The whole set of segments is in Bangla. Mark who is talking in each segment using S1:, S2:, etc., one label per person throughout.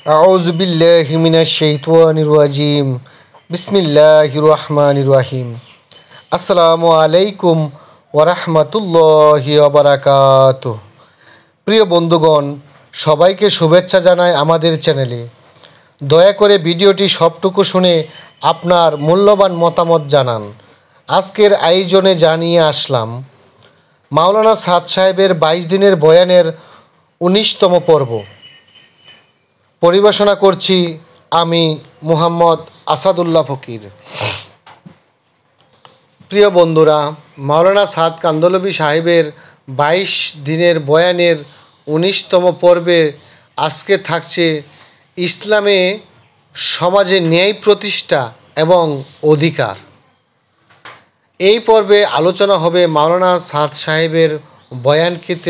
S1: أعوذ بالله من الشيطان الرجيم بسم الله الرحمن الرحيم আসসালামু আলাইকুম ওরহমতুল্লাহি ওয়াবারাকাতুহু। প্রিয় বন্ধুগণ, সবাইকে শুভেচ্ছা জানাই আমাদের চ্যানেলে। দয়া করে ভিডিওটি সবটুকু শুনে আপনার মূল্যবান মতামত জানান। আজকের আয়োজনে জানিয়ে আসলাম মাওলানা সাদ সাহেবের 22 দিনের বয়ানের 19তম পর্ব। পরিবেশনা করছি আমি মুহাম্মদ আসাদুল্লাহ ফকির। প্রিয় বন্ধুরা, মাওলানা সাদ কান্দলবি সাহেবের 22 দিনের বয়ানের 19তম পর্বে আজকে থাকছে ইসলামে সমাজে ন্যায় প্রতিষ্ঠা এবং অধিকার। এই পর্বে আলোচনা হবে মাওলানা সাদ সাহেবের বয়ানকৃত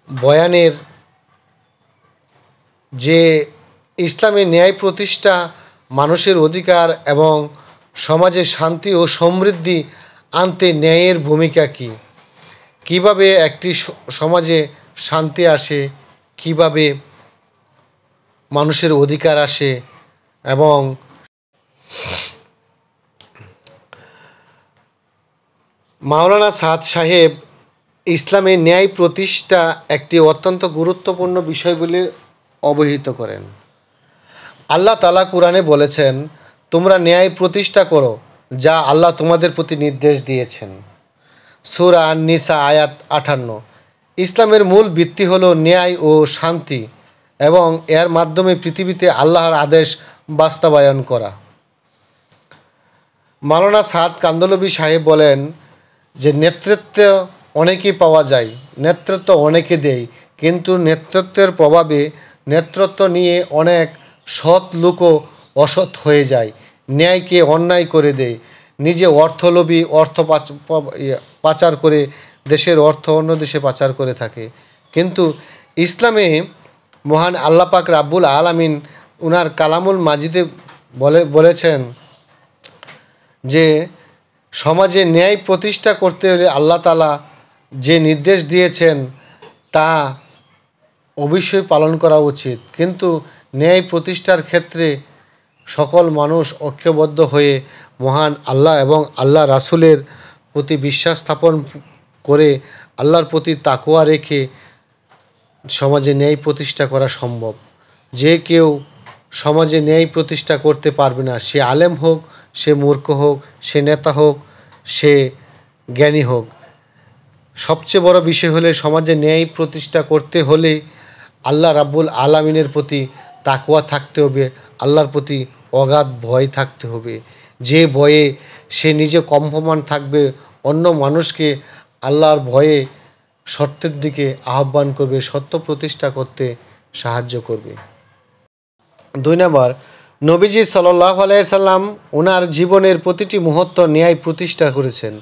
S1: বয়ানের যে ইসলামে ন্যায় প্রতিষ্ঠা, মানুষের অধিকার এবং সমাজে শান্তি ও সমৃদ্ধি আনতে ন্যায়ের ভূমিকা কী, কীভাবে একটি সমাজে শান্তি আসে, কীভাবে মানুষের অধিকার আসে এবং মাওলানা সাদ সাহেব ইসলামে ন্যায় প্রতিষ্ঠা একটি অত্যন্ত গুরুত্বপূর্ণ বিষয় বলে অবহিত করেন। আল্লাহ তাআলা কুরআনে বলেছেন, তোমরা ন্যায় প্রতিষ্ঠা করো যা আল্লাহ তোমাদের প্রতি নির্দেশ দিয়েছেন। সূরা আন-নিসা আয়াত 58। ইসলামের মূল ভিত্তি হলো ন্যায় ও শান্তি এবং এর মাধ্যমে পৃথিবীতে আল্লাহর আদেশ বাস্তবায়ন করা। মাওলানা সাদ কান্দলবি সাহেব বলেন যে নেতৃত্ব অনেকেই পাওয়া যায়, নেতৃত্ব অনেকে দেয়, কিন্তু নেতৃত্বের প্রভাবে নেতৃত্ব নিয়ে অনেক সৎ লোকও অসৎ হয়ে যায়, ন্যায়কে অন্যায় করে দেয়, নিজে অর্থলোভী, অর্থ পাচার করে দেশের অর্থ অন্য দেশে পাচার করে থাকে। কিন্তু ইসলামে মহান আল্লাহ পাক রাব্বুল আলামিন উনার কালামুল মাজিদে বলেছেন যে সমাজে ন্যায় প্রতিষ্ঠা করতে হলে আল্লাহ তাআলা যে নির্দেশ দিয়েছেন তা অবশ্যই পালন করা উচিত। কিন্তু ন্যায় প্রতিষ্ঠার ক্ষেত্রে সকল মানুষ ঐক্যবদ্ধ হয়ে মহান আল্লাহ এবং আল্লাহ রাসূলের প্রতি বিশ্বাস স্থাপন করে আল্লাহর প্রতি তাকওয়া রেখে সমাজে ন্যায় প্রতিষ্ঠা করা সম্ভব। যে কেউ সমাজে ন্যায় প্রতিষ্ঠা করতে পারবে না, সে আলেম হোক, সে মূর্খ হোক, সে নেতা হোক, সে জ্ঞানী হোক। সবচেয়ে বড় বিষয় হলে সমাজে ন্যায় প্রতিষ্ঠা করতে হলে আল্লাহ রাব্বুল আলামিনের প্রতি তাকওয়া থাকতে হবে, আল্লাহর প্রতি অগাধ ভয় থাকতে হবে। যে ভয়ে সে নিজে কম্পমান থাকবে, অন্য মানুষকে আল্লাহর ভয়ে সত্যের দিকে আহ্বান করবে, সত্য প্রতিষ্ঠা করতে সাহায্য করবে। 2 নম্বর, নবীজি সাল্লাল্লাহু আলাইহি সাল্লাম ওনার জীবনের প্রতিটি মুহূর্ত ন্যায় প্রতিষ্ঠা করেছেন।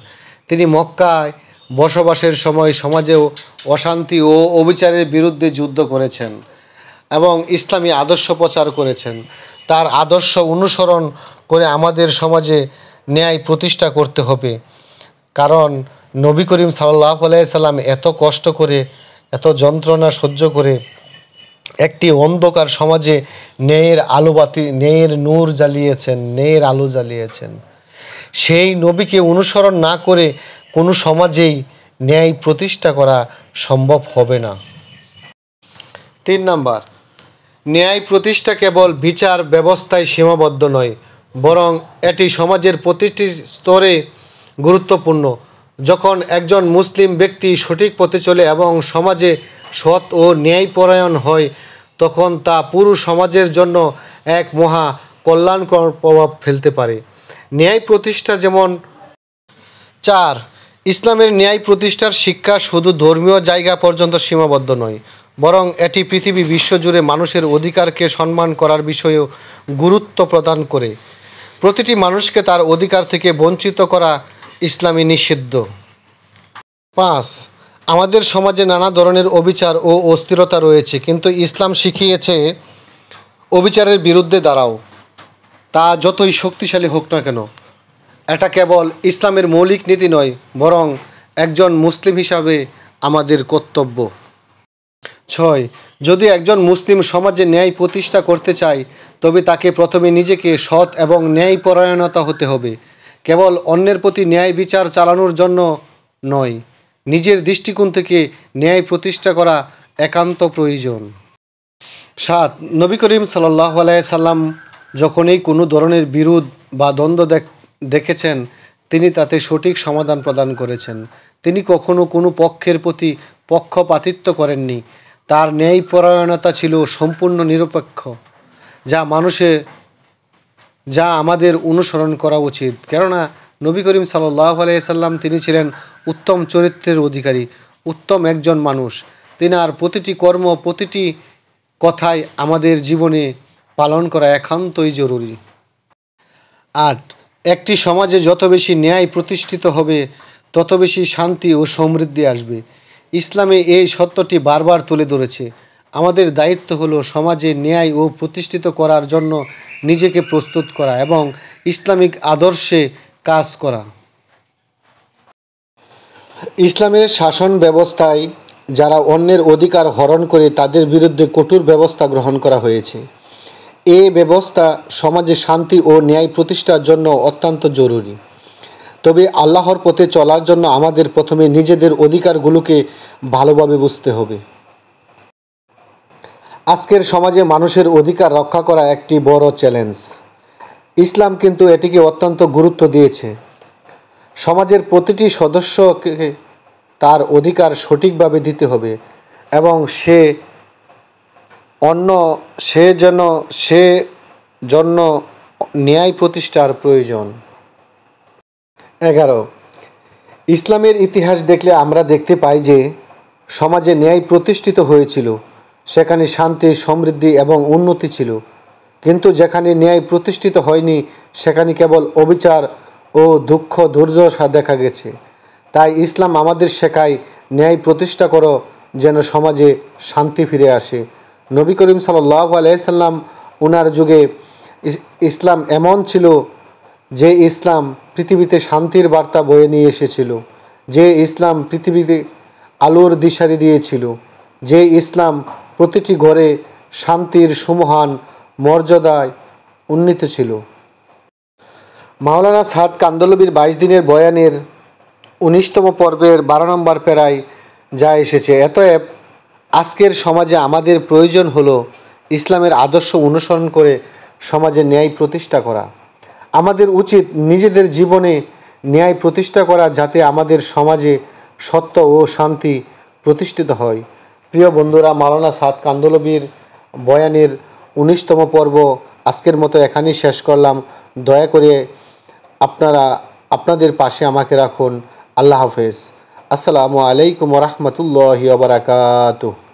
S1: তিনি মক্কায় বসবাসের সময় সমাজেও অশান্তি ও অবিচারের বিরুদ্ধে যুদ্ধ করেছেন এবং ইসলামী আদর্শ প্রচার করেছেন। তার আদর্শ অনুসরণ করে আমাদের সমাজে ন্যায় প্রতিষ্ঠা করতে হবে। কারণ নবী করিম সাল্লাল্লাহু আলাইহি সাল্লাম এত কষ্ট করে, এত যন্ত্রণা সহ্য করে একটি অন্ধকার সমাজে ন্যায়ের আলোবাতি, ন্যায়ের নূর জ্বালিয়েছেন, ন্যায়ের আলো জ্বালিয়েছেন। সেই নবীকে অনুসরণ না করে কোনো সমাজেই ন্যায় প্রতিষ্ঠা করা সম্ভব হবে না। 3 নম্বর, ন্যায় প্রতিষ্ঠা কেবল বিচার ব্যবস্থায় সীমাবদ্ধ নয়, বরং এটি সমাজের প্রতিটি স্তরে গুরুত্বপূর্ণ। যখন একজন মুসলিম ব্যক্তি সঠিক পথে চলে এবং সমাজে সৎ ও ন্যায়পরায়ণ হয়, তখন তা পুরো সমাজের জন্য এক মহা কল্যাণকর প্রভাব ফেলতে পারে। ন্যায় প্রতিষ্ঠা যেমন 4, ইসলামের ন্যায় প্রতিষ্ঠার শিক্ষা শুধু ধর্মীয় জায়গা পর্যন্ত সীমাবদ্ধ নয়, বরং এটি পৃথিবী বিশ্বজুড়ে মানুষের অধিকারকে সম্মান করার বিষয়েও গুরুত্ব প্রদান করে। প্রতিটি মানুষকে তার অধিকার থেকে বঞ্চিত করা ইসলামে নিষিদ্ধ। 5, আমাদের সমাজে নানা ধরনের অবিচার ও অস্থিরতা রয়েছে, কিন্তু ইসলাম শিখিয়েছে অবিচারের বিরুদ্ধে দাঁড়াও, তা যতই শক্তিশালী হোক না কেন। এটা কেবল ইসলামের মৌলিক নীতি নয়, বরং একজন মুসলিম হিসাবে আমাদের কর্তব্য। 6. যদি একজন মুসলিম সমাজে ন্যায় প্রতিষ্ঠা করতে চায় তবে তাকে প্রথমে নিজেকে সৎ এবং ন্যায়পরায়ণতা হতে হবে। কেবল অন্যের প্রতি ন্যায় বিচার চালানোর জন্য নয়, নিজের দৃষ্টিকোণ থেকে ন্যায় প্রতিষ্ঠা করা একান্ত প্রয়োজন। 7. নবী করিম সাল্লাল্লাহু আলাইহি সাল্লাম যখনই কোনো ধরনের বিরোধ বা দ্বন্দ্ব দেখেছেন, তিনি তাতে সঠিক সমাধান প্রদান করেছেন। তিনি কখনো কোনো পক্ষের প্রতি পক্ষপাতিত্ব করেননি। তার ন্যায়পরায়ণতা ছিল সম্পূর্ণ নিরপেক্ষ, যা আমাদের অনুসরণ করা উচিত। কেননা নবী করিম সাল্লাল্লাহু আলাইহি সাল্লাম তিনি ছিলেন উত্তম চরিত্রের অধিকারী, উত্তম একজন মানুষ। তিনার প্রতিটি কর্ম, প্রতিটি কথাই আমাদের জীবনে পালন করা একান্তই জরুরি। 8. একটি সমাজে যত বেশি ন্যায় প্রতিষ্ঠিত হবে তত বেশি শান্তি ও সমৃদ্ধি আসবে। ইসলামে এই সত্যটি বারবার তুলে ধরেছে। আমাদের দায়িত্ব হলো সমাজে ন্যায় ও প্রতিষ্ঠিত করার জন্য নিজেকে প্রস্তুত করা এবং ইসলামিক আদর্শে কাজ করা। ইসলামের শাসন ব্যবস্থায় যারা অন্যের অধিকার হরণ করে তাদের বিরুদ্ধে কঠোর ব্যবস্থা গ্রহণ করা হয়েছে। এ ব্যবস্থা সমাজে শান্তি ও ন্যায় প্রতিষ্ঠার জন্য অত্যন্ত জরুরি। তবে আল্লাহর পথে চলার জন্য আমাদের প্রথমে নিজেদের অধিকারগুলোকে ভালোভাবে বুঝতে হবে। আজকের সমাজে মানুষের অধিকার রক্ষা করা একটি বড় চ্যালেঞ্জ। ইসলাম কিন্তু এটিকে অত্যন্ত গুরুত্ব দিয়েছে। সমাজের প্রতিটি সদস্যকে তার অধিকার সঠিকভাবে দিতে হবে এবং সে জন্য ন্যায় প্রতিষ্ঠার প্রয়োজন। 11. ইসলামের ইতিহাস দেখলে আমরা দেখতে পাই যে সমাজে ন্যায় প্রতিষ্ঠিত হয়েছিল, সেখানে শান্তি, সমৃদ্ধি এবং উন্নতি ছিল। কিন্তু যেখানে ন্যায় প্রতিষ্ঠিত হয়নি সেখানে কেবল অবিচার ও দুঃখ দুর্দশা দেখা গেছে। তাই ইসলাম আমাদের শেখায় ন্যায় প্রতিষ্ঠা করো যেন সমাজে শান্তি ফিরে আসে। নবী করিম সাল্লাল্লাহু আলাইহি সাল্লাম উনার যুগে ইসলাম এমন ছিল যে ইসলাম পৃথিবীতে শান্তির বার্তা বয়ে নিয়ে এসেছিল, যে ইসলাম পৃথিবীতে আলোর দিশারি দিয়েছিল, যে ইসলাম প্রতিটি ঘরে শান্তির সুমহান মর্যাদায় উন্নীত ছিল। মাওলানা সাদ কান্দলবির 22 দিনের বয়ানের 19তম পর্বের 12 নম্বর প্যারায় যা এসেছে, অতএব আজকের সমাজে আমাদের প্রয়োজন হলো ইসলামের আদর্শ অনুসরণ করে সমাজে ন্যায় প্রতিষ্ঠা করা। আমাদের উচিত নিজেদের জীবনে ন্যায় প্রতিষ্ঠা করা যাতে আমাদের সমাজে সত্য ও শান্তি প্রতিষ্ঠিত হয়। প্রিয় বন্ধুরা, মাওলানা সাদ কান্দলবির বয়ানের 19তম পর্ব আজকের মতো এখানেই শেষ করলাম। দয়া করে আপনারা আপনাদের পাশে আমাকে রাখুন। আল্লাহ হাফেজ। আসসালামু আলাইকুম ওয়া রাহমাতুল্লাহি ওয়া বারাকাতুহু।